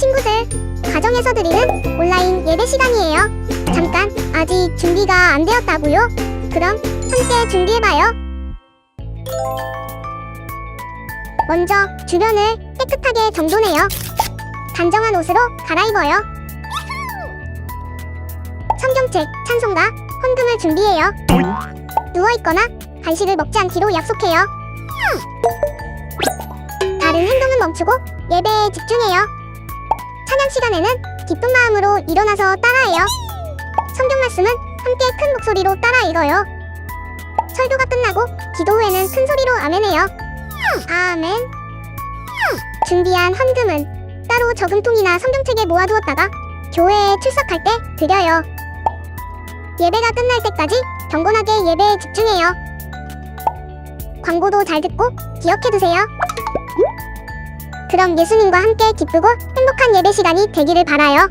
친구들, 가정에서 드리는 온라인 예배 시간이에요. 잠깐, 아직 준비가 안 되었다고요? 그럼 함께 준비해봐요. 먼저 주변을 깨끗하게 정돈해요. 단정한 옷으로 갈아입어요. 성경책, 찬송가, 헌금을 준비해요. 누워있거나 간식을 먹지 않기로 약속해요. 다른 행동은 멈추고 예배에 집중해요. 찬양 시간에는 기쁜 마음으로 일어나서 따라해요. 성경 말씀은 함께 큰 목소리로 따라 읽어요. 설교가 끝나고 기도 후에는 큰 소리로 아멘해요. 아멘. 준비한 헌금은 따로 저금통이나 성경책에 모아두었다가 교회에 출석할 때 드려요. 예배가 끝날 때까지 경건하게 예배에 집중해요. 광고도 잘 듣고 기억해두세요. 그럼 예수님과 함께 기쁘고 행복한 예배 시간이 되기를 바라요.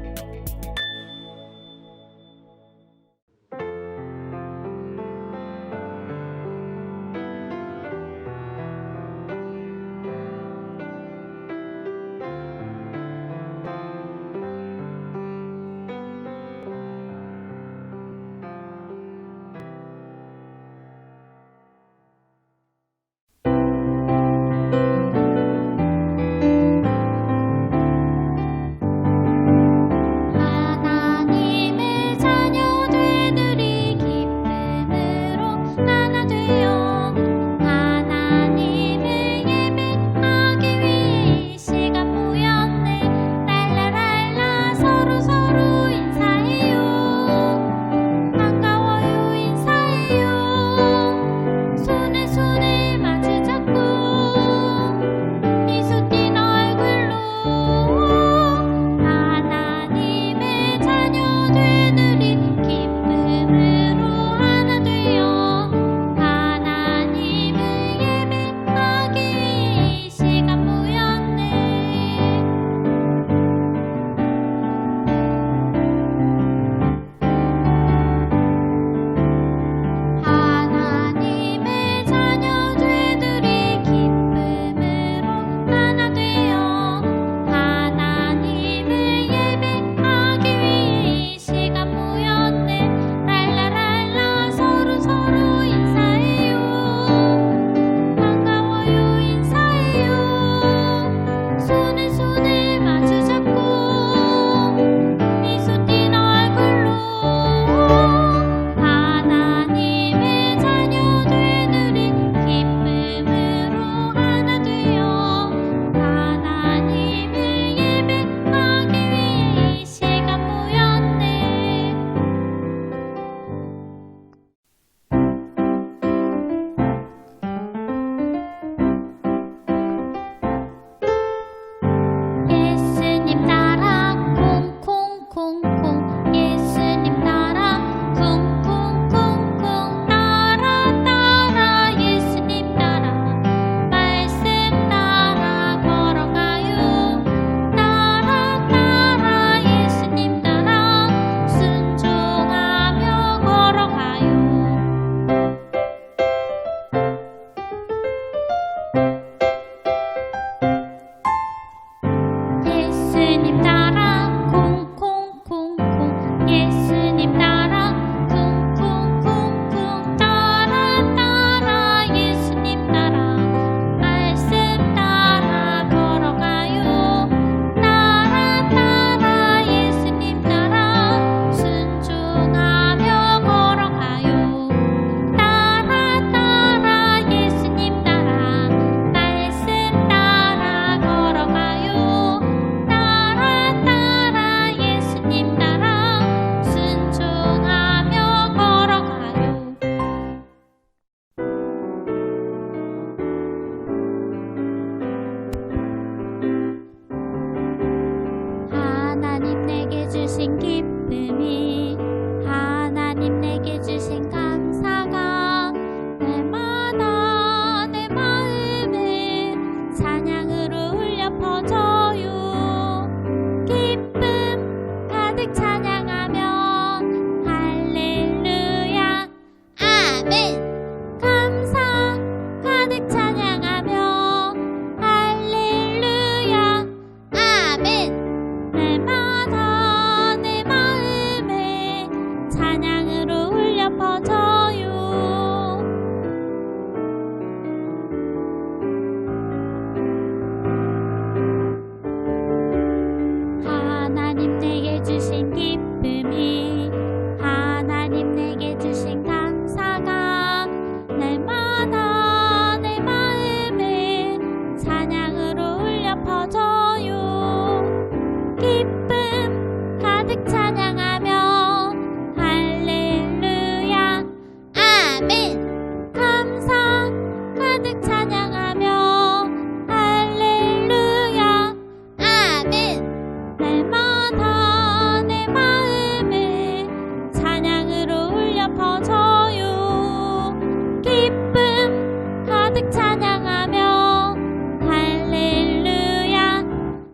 찬양하며 할렐루야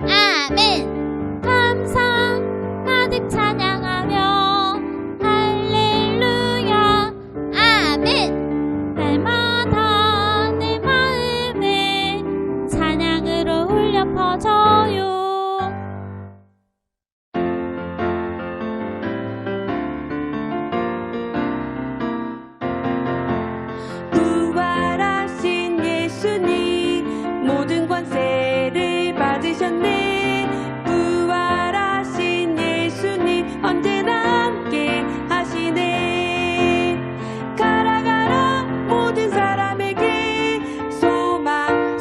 아멘 감사 가득 찬양하며 할렐루야 아멘 날마다 내 마음에 찬양으로 울려 퍼져요. 부활하신 예수님 모든 권세를 받으셨네. 부활하신 예수님 언제나 함께 하시네. 가라 가라 모든 사람에게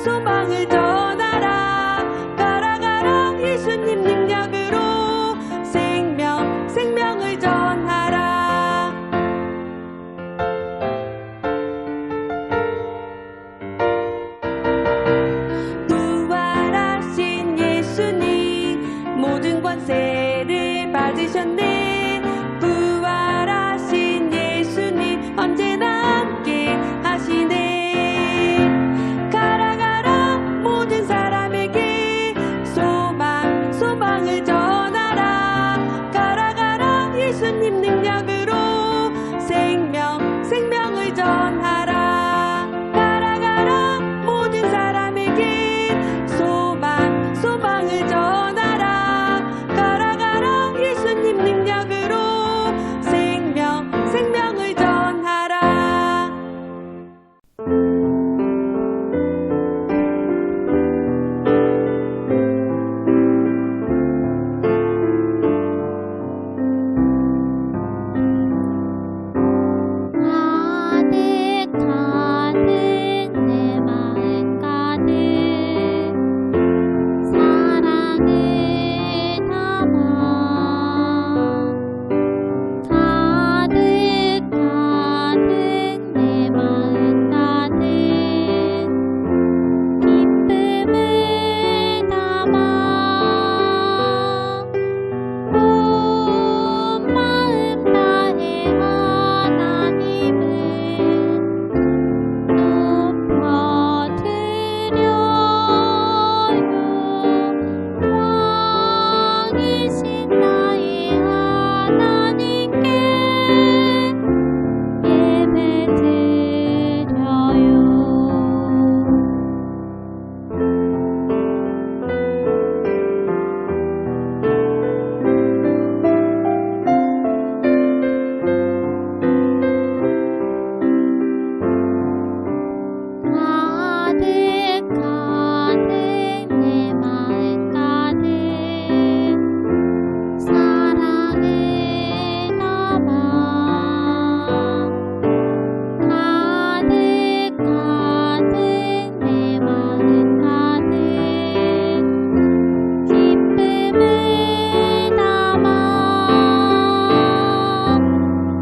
소망을 전하라. 가라 가라 예수님 능력으로 생명을 전하라. 부활하신 예수님 모든 권세를 받으셨네. 부활하신 예수님 언제나 함께 하시네. 가라 가라 모든 사람에게 소망을 전하라. 가라 가라 예수님 능력으로 생명을 전하라. 가라 가라 모든 사람에게 소망을 전하라. 가라 가라 예수님 능력으로 생명을 전하라. 가득 가득 내 마음 가득 사랑을 담아 가득 가득 내 마음 가득 기쁨을 담아 온 마음 다해 하나님을 높여드려요. 왕이신 나의 하나님께 예배드려요. 가득 가득 내 마음 가득 사랑을 담아 가득 가득 내 마음 가득 기쁨을 담아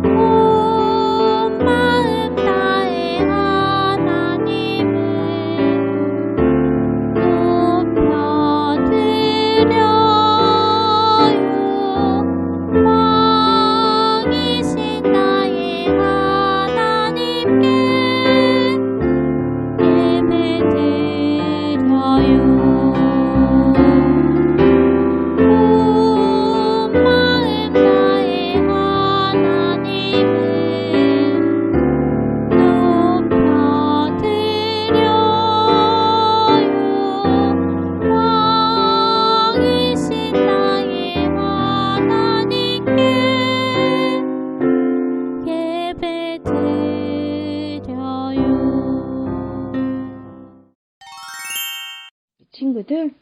온 마음 다해 하나님을 높여드려요. 왕이신 나의 하나님께 예배드려요. 온 마음 다해 하나님을 높여드려요. 왕이신 나의 하나님께 예배드려요. 친구들,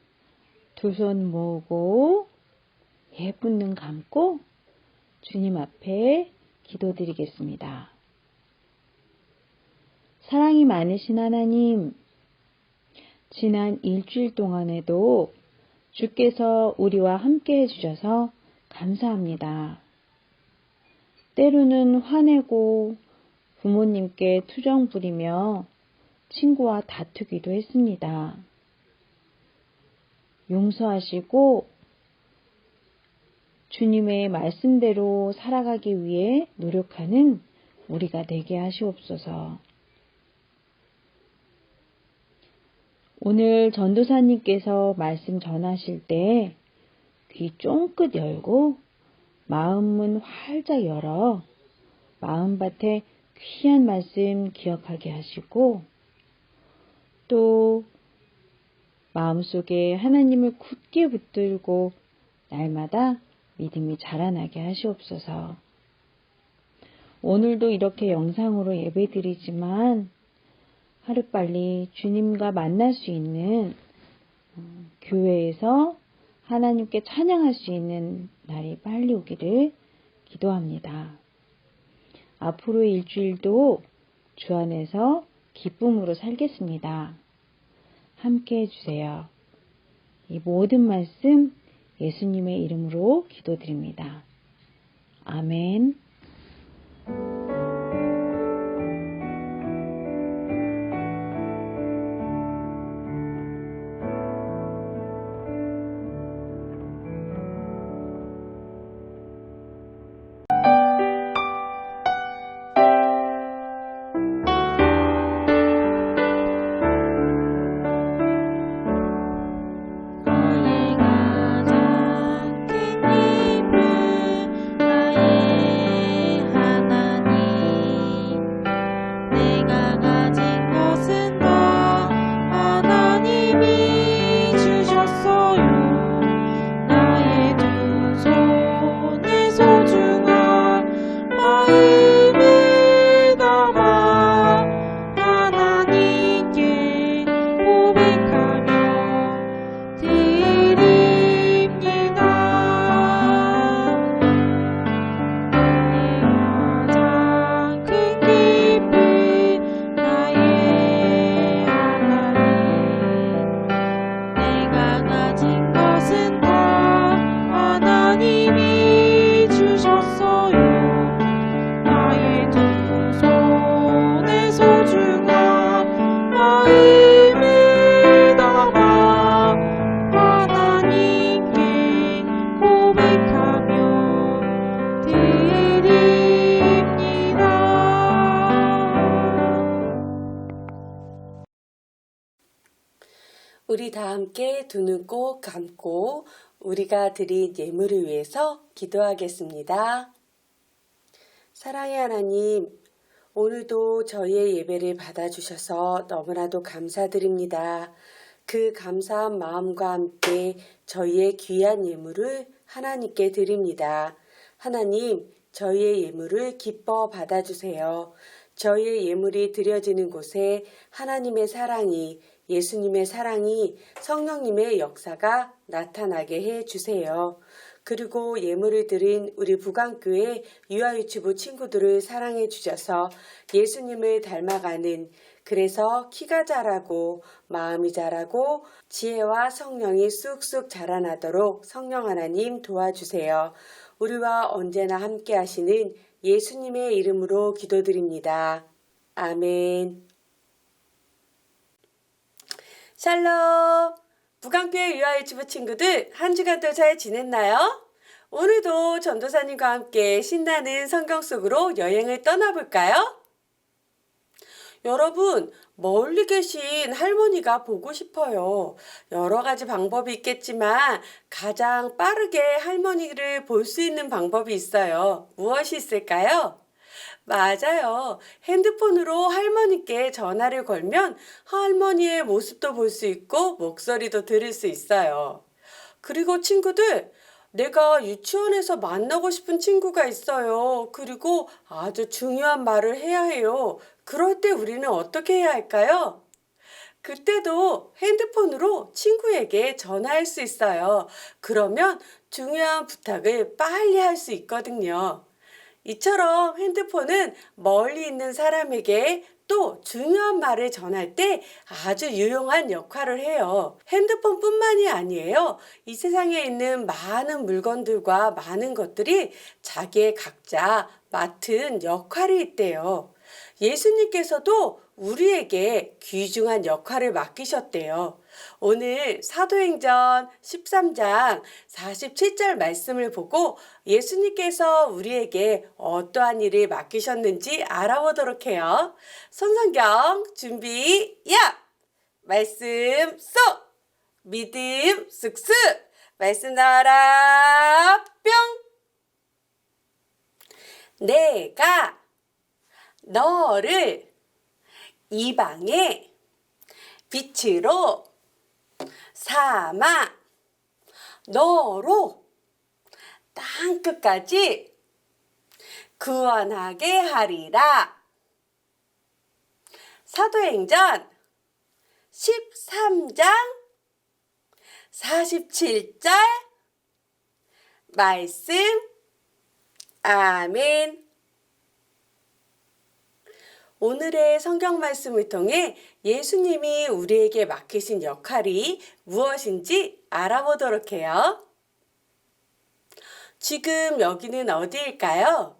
두 손 모으고 예쁜 눈 감고 주님 앞에 기도드리겠습니다. 사랑이 많으신 하나님, 지난 일주일 동안에도 주께서 우리와 함께 해주셔서 감사합니다. 때로는 화내고 부모님께 투정 부리며 친구와 다투기도 했습니다. 용서하시고 주님의 말씀대로 살아가기 위해 노력하는 우리가 되게 하시옵소서. 오늘 전도사님께서 말씀 전하실 때 귀 쫑긋 열고 마음문 활짝 열어 마음밭에 귀한 말씀 기억하게 하시고 또 마음속에 하나님을 굳게 붙들고 날마다 믿음이 자라나게 하시옵소서. 오늘도 이렇게 영상으로 예배드리지만 하루빨리 주님과 만날 수 있는 교회에서 하나님께 찬양할 수 있는 날이 빨리 오기를 기도합니다. 앞으로의 일주일도 주 안에서 기쁨으로 살겠습니다. 함께 해주세요. 이 모든 말씀 예수님의 이름으로 기도드립니다. 아멘. 나의 가장 큰 힘은 나의 하나님 내가 가진 것은 다 하나님이 주셨어요. 나의 두 손에 소중한 마음을 담아 하나님께 고백하며 드립니다. 가장 큰 기쁨 나의 하나님 내가 가진 것은 다 하나님이 주셨어요. 나의 두 손에 소중한 마음을 담아 하나님께 고백하며 드립니다. 우리 다 함께 두 눈 꼭 감고 우리가 드린 예물을 위해서 기도하겠습니다. 사랑의 하나님, 오늘도 저희의 예배를 받아주셔서 너무나도 감사드립니다. 그 감사한 마음과 함께 저희의 귀한 예물을 하나님께 드립니다. 하나님, 저희의 예물을 기뻐 받아주세요. 저희의 예물이 드려지는 곳에 하나님의 사랑이, 예수님의 사랑이, 성령님의 역사가 나타나게 해주세요. 그리고 예물을 드린 우리 부강교회 유아유치부 친구들을 사랑해 주셔서 예수님을 닮아가는, 그래서 키가 자라고 마음이 자라고 지혜와 성령이 쑥쑥 자라나도록 성령 하나님 도와주세요. 우리와 언제나 함께 하시는 예수님의 이름으로 기도드립니다. 아멘. 샬롬! 부강교회 유아유치부 친구들, 한 주간도 잘 지냈나요? 오늘도 전도사님과 함께 신나는 성경 속으로 여행을 떠나볼까요? 여러분, 멀리 계신 할머니가 보고 싶어요. 여러 가지 방법이 있겠지만 가장 빠르게 할머니를 볼 수 있는 방법이 있어요. 무엇이 있을까요? 맞아요. 핸드폰으로 할머니께 전화를 걸면 할머니의 모습도 볼 수 있고 목소리도 들을 수 있어요. 그리고 친구들, 내가 유치원에서 만나고 싶은 친구가 있어요. 그리고 아주 중요한 말을 해야 해요. 그럴 때 우리는 어떻게 해야 할까요? 그때도 핸드폰으로 친구에게 전화할 수 있어요. 그러면 중요한 부탁을 빨리 할 수 있거든요. 이처럼 핸드폰은 멀리 있는 사람에게 또 중요한 말을 전할 때 아주 유용한 역할을 해요. 핸드폰뿐만이 아니에요. 이 세상에 있는 많은 물건들과 많은 것들이 자기의 각자 맡은 역할이 있대요. 예수님께서도 우리에게 귀중한 역할을 맡기셨대요. 오늘 사도행전 13장 47절 말씀을 보고 예수님께서 우리에게 어떠한 일을 맡기셨는지 알아보도록 해요. 손성경 준비, 야! 말씀 쏙! 믿음 쑥쑥! 말씀 나와라 뿅! 내가 너를 이방의 빛으로 삼아 너로 땅끝까지 구원하게 하리라. 사도행전 13장 47절 말씀. 아멘. 오늘의 성경 말씀을 통해 예수님이 우리에게 맡기신 역할이 무엇인지 알아보도록 해요. 지금 여기는 어디일까요?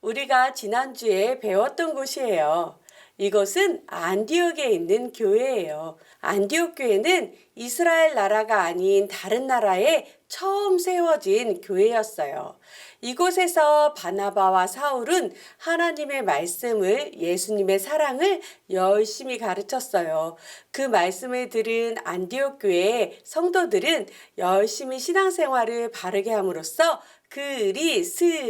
우리가 지난주에 배웠던 곳이에요. 이곳은 안디옥에 있는 교회예요. 안디옥 교회는 이스라엘 나라가 아닌 다른 나라에 처음 세워진 교회였어요. 이곳에서 바나바와 사울은 하나님의 말씀을, 예수님의 사랑을 열심히 가르쳤어요. 그 말씀을 들은 안디옥 교회의 성도들은 열심히 신앙생활을 바르게 함으로써 그리스도인이라는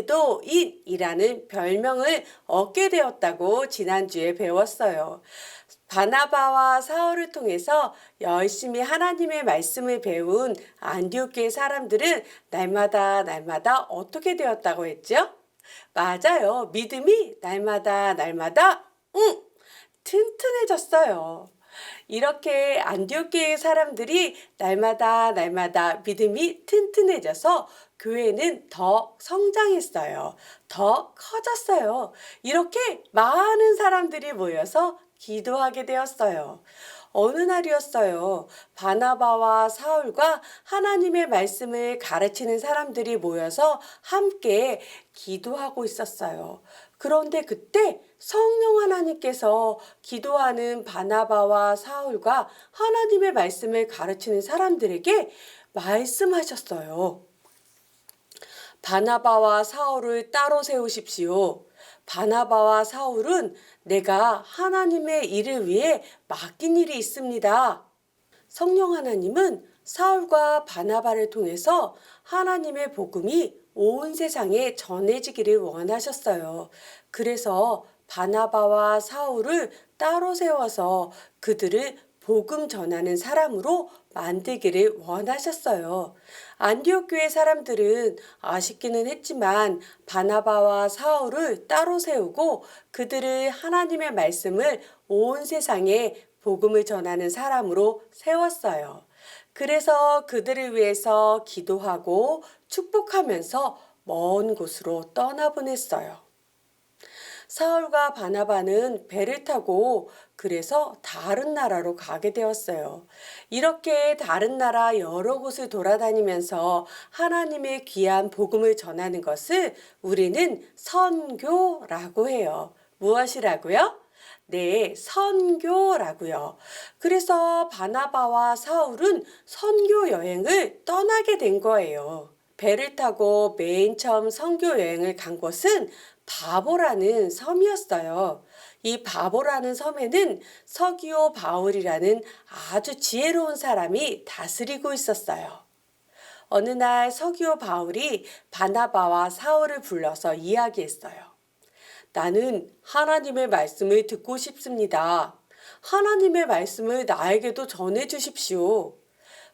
별명을 얻게 되었다고 지난주에 배웠어요. 바나바와 사울을 통해서 열심히 하나님의 말씀을 배운 안디옥 교회 사람들은 날마다 어떻게 되었다고 했죠? 맞아요. 믿음이 날마다 튼튼해졌어요. 이렇게 안디옥 교회 사람들이 날마다 믿음이 튼튼해져서 교회는 더 성장했어요. 더 커졌어요. 이렇게 많은 사람들이 모여서 기도하게 되었어요. 어느 날이었어요. 바나바와 사울과 하나님의 말씀을 가르치는 사람들이 모여서 함께 기도하고 있었어요. 그런데 그때 성령 하나님께서 기도하는 바나바와 사울과 하나님의 말씀을 가르치는 사람들에게 말씀하셨어요. 바나바와 사울을 따로 세우십시오. 바나바와 사울은 내가 하나님의 일을 위해 맡긴 일이 있습니다. 성령 하나님은 사울과 바나바를 통해서 하나님의 복음이 온 세상에 전해지기를 원하셨어요. 그래서 바나바와 사울을 따로 세워서 그들을 복음 전하는 사람으로 만들기를 원하셨어요. 안디옥 교회 사람들은 아쉽기는 했지만 바나바와 사울을 따로 세우고 그들을 하나님의 말씀을 온 세상에 복음을 전하는 사람으로 세웠어요. 그래서 그들을 위해서 기도하고 축복하면서 먼 곳으로 떠나보냈어요. 사울과 바나바는 배를 타고 그래서 다른 나라로 가게 되었어요. 이렇게 다른 나라 여러 곳을 돌아다니면서 하나님의 귀한 복음을 전하는 것을 우리는 선교라고 해요. 무엇이라고요? 네, 선교라고요. 그래서 바나바와 사울은 선교 여행을 떠나게 된 거예요. 배를 타고 맨 처음 선교 여행을 간 곳은 바보라는 섬이었어요. 이 바보라는 섬에는 서기오 바울이라는 아주 지혜로운 사람이 다스리고 있었어요. 어느 날 서기오 바울이 바나바와 사울을 불러서 이야기했어요. 나는 하나님의 말씀을 듣고 싶습니다. 하나님의 말씀을 나에게도 전해 주십시오.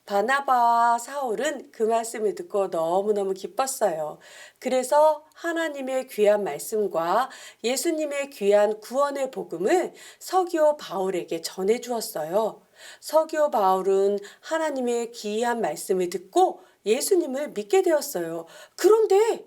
바나바와 사울은 그 말씀을 듣고 너무너무 기뻤어요. 그래서 하나님의 귀한 말씀과 예수님의 귀한 구원의 복음을 서기오 바울에게 전해 주었어요. 서기오 바울은 하나님의 귀한 말씀을 듣고 예수님을 믿게 되었어요. 그런데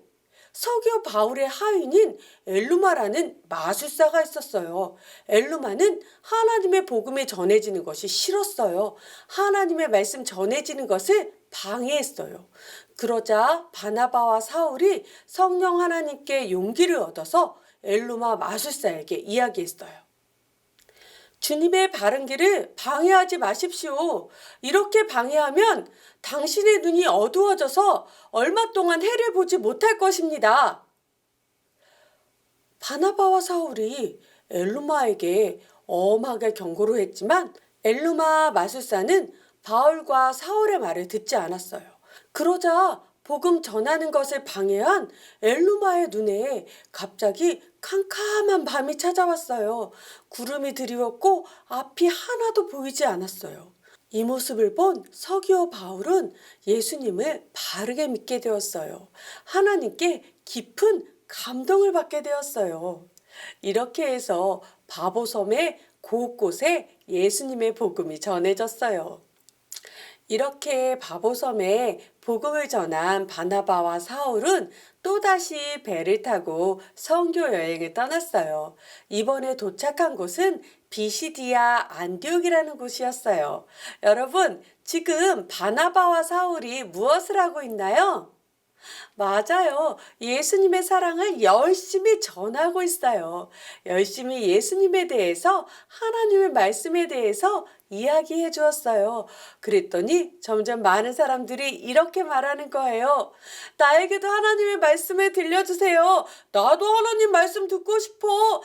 서기오 바울의 하인인 엘루마라는 마술사가 있었어요. 엘루마는 하나님의 복음이 전해지는 것이 싫었어요. 하나님의 말씀 전해지는 것을 방해했어요. 그러자 바나바와 사울이 성령 하나님께 용기를 얻어서 엘루마 마술사에게 이야기했어요. 주님의 바른 길을 방해하지 마십시오. 이렇게 방해하면 당신의 눈이 어두워져서 얼마 동안 해를 보지 못할 것입니다. 바나바와 사울이 엘루마에게 엄하게 경고를 했지만 엘루마 마술사는 바울과 사울의 말을 듣지 않았어요. 그러자 복음 전하는 것을 방해한 엘루마의 눈에 갑자기 캄캄한 밤이 찾아왔어요. 구름이 드리웠고 앞이 하나도 보이지 않았어요. 이 모습을 본 서기오 바울은 예수님을 바르게 믿게 되었어요. 하나님께 깊은 감동을 받게 되었어요. 이렇게 해서 바보섬의 곳곳에 예수님의 복음이 전해졌어요. 이렇게 바보섬에 복음을 전한 바나바와 사울은 또다시 배를 타고 선교 여행을 떠났어요. 이번에 도착한 곳은 비시디아 안디옥이라는 곳이었어요. 여러분, 지금 바나바와 사울이 무엇을 하고 있나요? 맞아요. 예수님의 사랑을 열심히 전하고 있어요. 열심히 예수님에 대해서, 하나님의 말씀에 대해서 이야기해 주었어요. 그랬더니 점점 많은 사람들이 이렇게 말하는 거예요. 나에게도 하나님의 말씀을 들려주세요. 나도 하나님 말씀 듣고 싶어.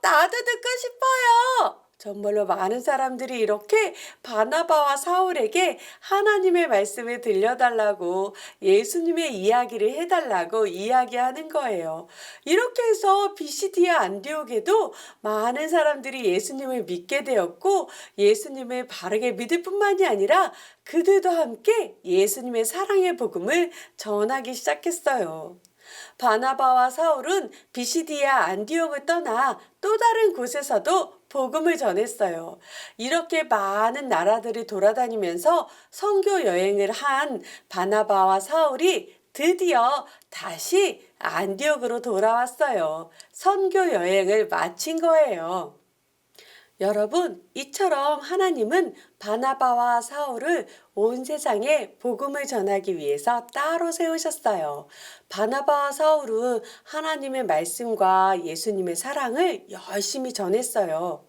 나도 듣고 싶어요. 정말로 많은 사람들이 이렇게 바나바와 사울에게 하나님의 말씀을 들려달라고 예수님의 이야기를 해달라고 이야기하는 거예요. 이렇게 해서 비시디아 안디옥에도 많은 사람들이 예수님을 믿게 되었고 예수님을 바르게 믿을 뿐만이 아니라 그들도 함께 예수님의 사랑의 복음을 전하기 시작했어요. 바나바와 사울은 비시디아 안디옥을 떠나 또 다른 곳에서도 복음을 전했어요. 이렇게 많은 나라들을 돌아다니면서 선교 여행을 한 바나바와 사울이 드디어 다시 안디옥으로 돌아왔어요. 선교 여행을 마친 거예요. 여러분, 이처럼 하나님은 바나바와 사울을 온 세상에 복음을 전하기 위해서 따로 세우셨어요. 바나바와 사울은 하나님의 말씀과 예수님의 사랑을 열심히 전했어요.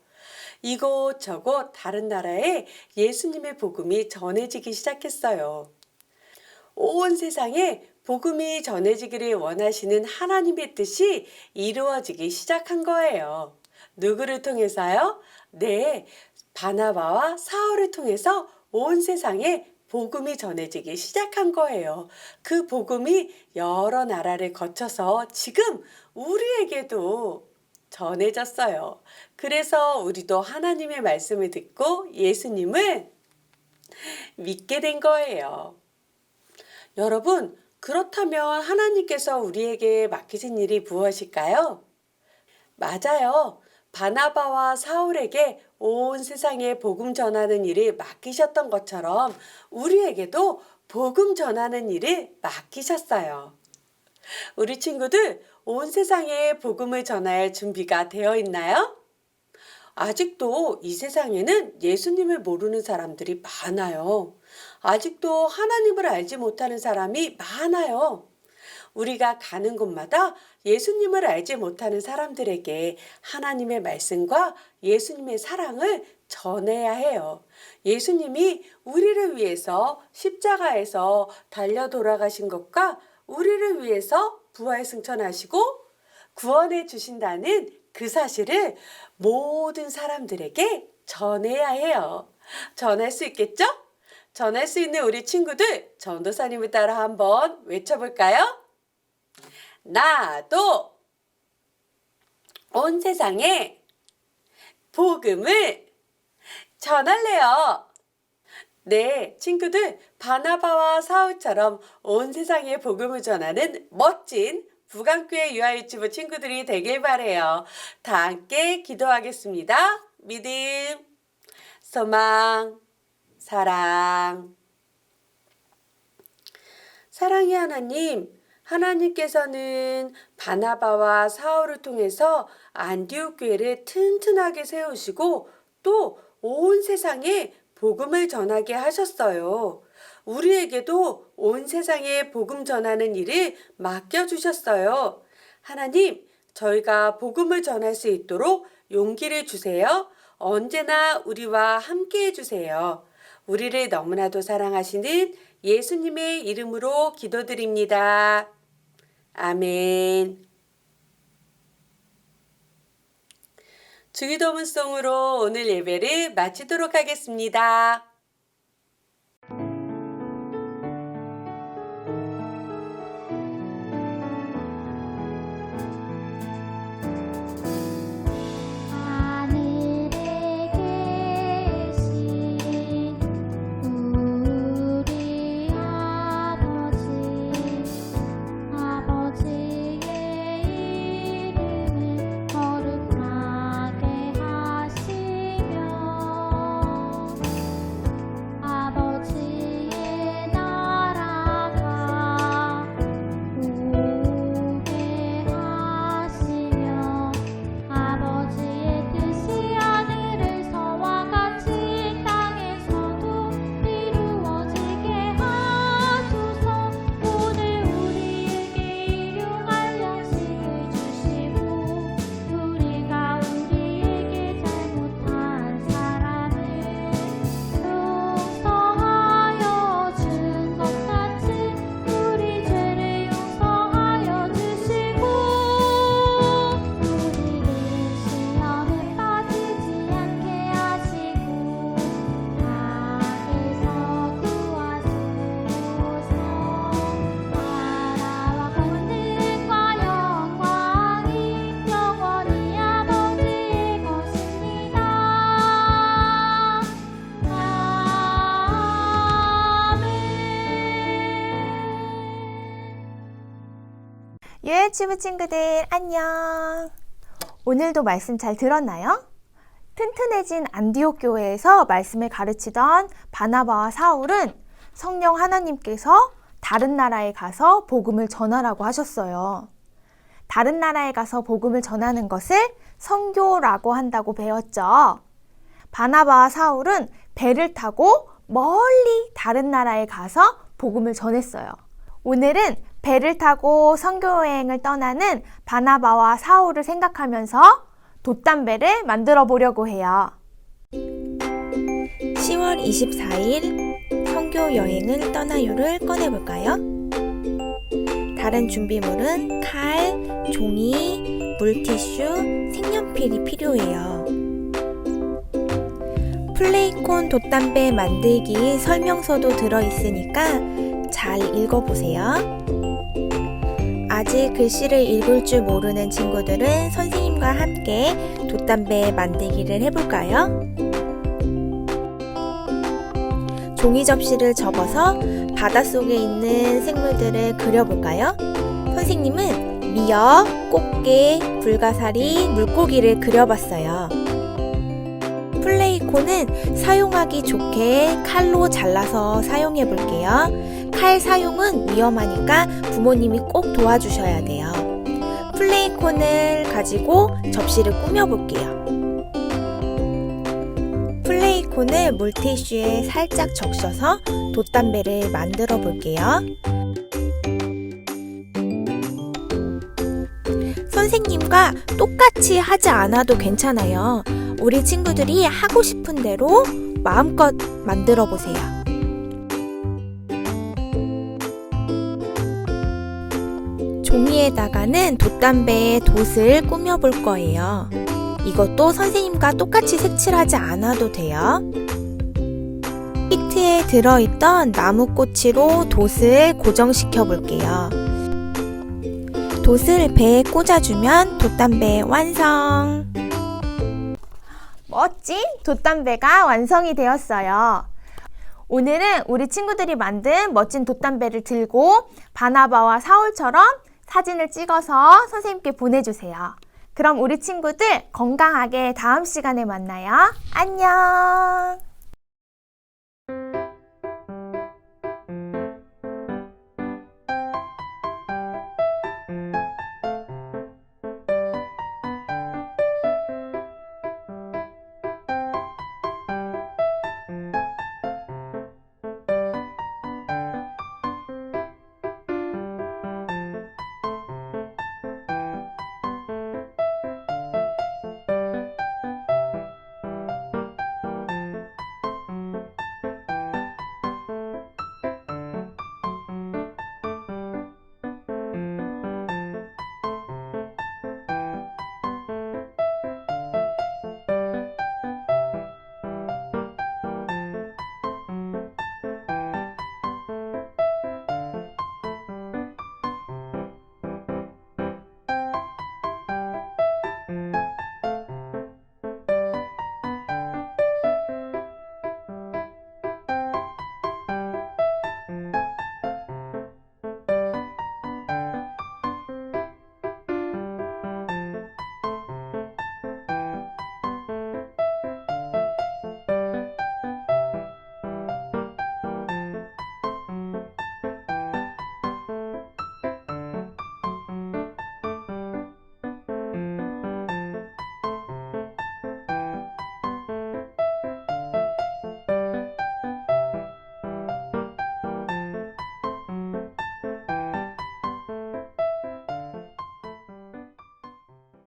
이곳저곳 다른 나라에 예수님의 복음이 전해지기 시작했어요. 온 세상에 복음이 전해지기를 원하시는 하나님의 뜻이 이루어지기 시작한 거예요. 누구를 통해서요? 네, 바나바와 사울을 통해서 온 세상에 복음이 전해지기 시작한 거예요. 그 복음이 여러 나라를 거쳐서 지금 우리에게도 전해졌어요. 그래서 우리도 하나님의 말씀을 듣고 예수님을 믿게 된 거예요. 여러분, 그렇다면 하나님께서 우리에게 맡기신 일이 무엇일까요? 맞아요. 바나바와 사울에게 온 세상에 복음 전하는 일을 맡기셨던 것처럼 우리에게도 복음 전하는 일을 맡기셨어요. 우리 친구들, 온 세상에 복음을 전할 준비가 되어 있나요? 아직도 이 세상에는 예수님을 모르는 사람들이 많아요. 아직도 하나님을 알지 못하는 사람이 많아요. 우리가 가는 곳마다 예수님을 알지 못하는 사람들에게 하나님의 말씀과 예수님의 사랑을 전해야 해요. 예수님이 우리를 위해서 십자가에서 달려 돌아가신 것과 우리를 위해서 부활 승천하시고 구원해 주신다는 그 사실을 모든 사람들에게 전해야 해요. 전할 수 있겠죠? 전할 수 있는 우리 친구들, 전도사님을 따라 한번 외쳐볼까요? 나도 온 세상에 복음을 전할래요. 네, 친구들, 바나바와 사울처럼 온 세상에 복음을 전하는 멋진 부강교회 유아유치부 친구들이 되길 바래요. 다 함께 기도하겠습니다. 믿음, 소망, 사랑. 사랑의 하나님, 하나님께서는 바나바와 사울을 통해서 안디옥 교회를 튼튼하게 세우시고 또 온 세상에 복음을 전하게 하셨어요. 우리에게도 온 세상에 복음 전하는 일을 맡겨주셨어요. 하나님, 저희가 복음을 전할 수 있도록 용기를 주세요. 언제나 우리와 함께 해주세요. 우리를 너무나도 사랑하시는 예수님의 이름으로 기도드립니다. 아멘. 주기도문송으로 오늘 예배를 마치도록 하겠습니다. 하늘에 계신 우리 아버지의 이름을 거룩하게 하시며 아버지의 나라가 오게 하시며 아버지의 뜻이 하늘에서와 같이 땅에서도 이루어지게 하소서. 오늘 우리에게 일용할 양식을 주시고 우리가 우리에게 잘못한 사람을 용서하여 준 것 같이 우리 죄를 용서하여 주시고 우리를 시험에 빠지지 않게 하시고 악에서 구하소서. 나라와 권능과 영광이 영원히 아버지의 것입니다. 유해치부 친구들 안녕. 오늘도 말씀 잘 들었나요? 튼튼해진 안디옥 교회에서 말씀을 가르치던 바나바와 사울은 성령 하나님께서 다른 나라에 가서 복음을 전하라고 하셨어요. 다른 나라에 가서 복음을 전하는 것을 선교라고 한다고 배웠죠. 바나바와 사울은 배를 타고 멀리 다른 나라에 가서 복음을 전했어요. 오늘은 배를 타고 선교 여행을 떠나는 바나바와 사울을 생각하면서 돛담배를 만들어 보려고 해요. 10월 24일 선교 여행을 떠나요를 꺼내볼까요? 다른 준비물은 칼, 종이, 물티슈, 색연필이 필요해요. 플레이콘 돛담배 만들기 설명서도 들어있으니까 잘 읽어보세요. 아직 글씨를 읽을 줄 모르는 친구들은 선생님과 함께 돛담배 만들기를 해볼까요? 종이 접시를 접어서 바닷속에 있는 생물들을 그려볼까요? 선생님은 미역, 꽃게, 불가사리, 물고기를 그려봤어요. 플레이콘은 사용하기 좋게 칼로 잘라서 사용해 볼게요. 칼 사용은 위험하니까 부모님이 꼭 도와주셔야 돼요. 플레이콘을 가지고 접시를 꾸며 볼게요. 플레이콘을 물티슈에 살짝 적셔서 돛담배를 만들어 볼게요. 선생님과 똑같이 하지 않아도 괜찮아요. 우리 친구들이 하고 싶은 대로 마음껏 만들어 보세요. 종이에다가는 돛담배에 돛을 꾸며 볼 거예요. 이것도 선생님과 똑같이 색칠하지 않아도 돼요. 키트에 들어있던 나무꼬치로 돛을 고정시켜 볼게요. 돛을 배에 꽂아주면 돛담배 완성! 멋진 돛담배가 완성이 되었어요. 오늘은 우리 친구들이 만든 멋진 돛담배를 들고 바나바와 사울처럼 사진을 찍어서 선생님께 보내주세요. 그럼 우리 친구들 건강하게 다음 시간에 만나요. 안녕!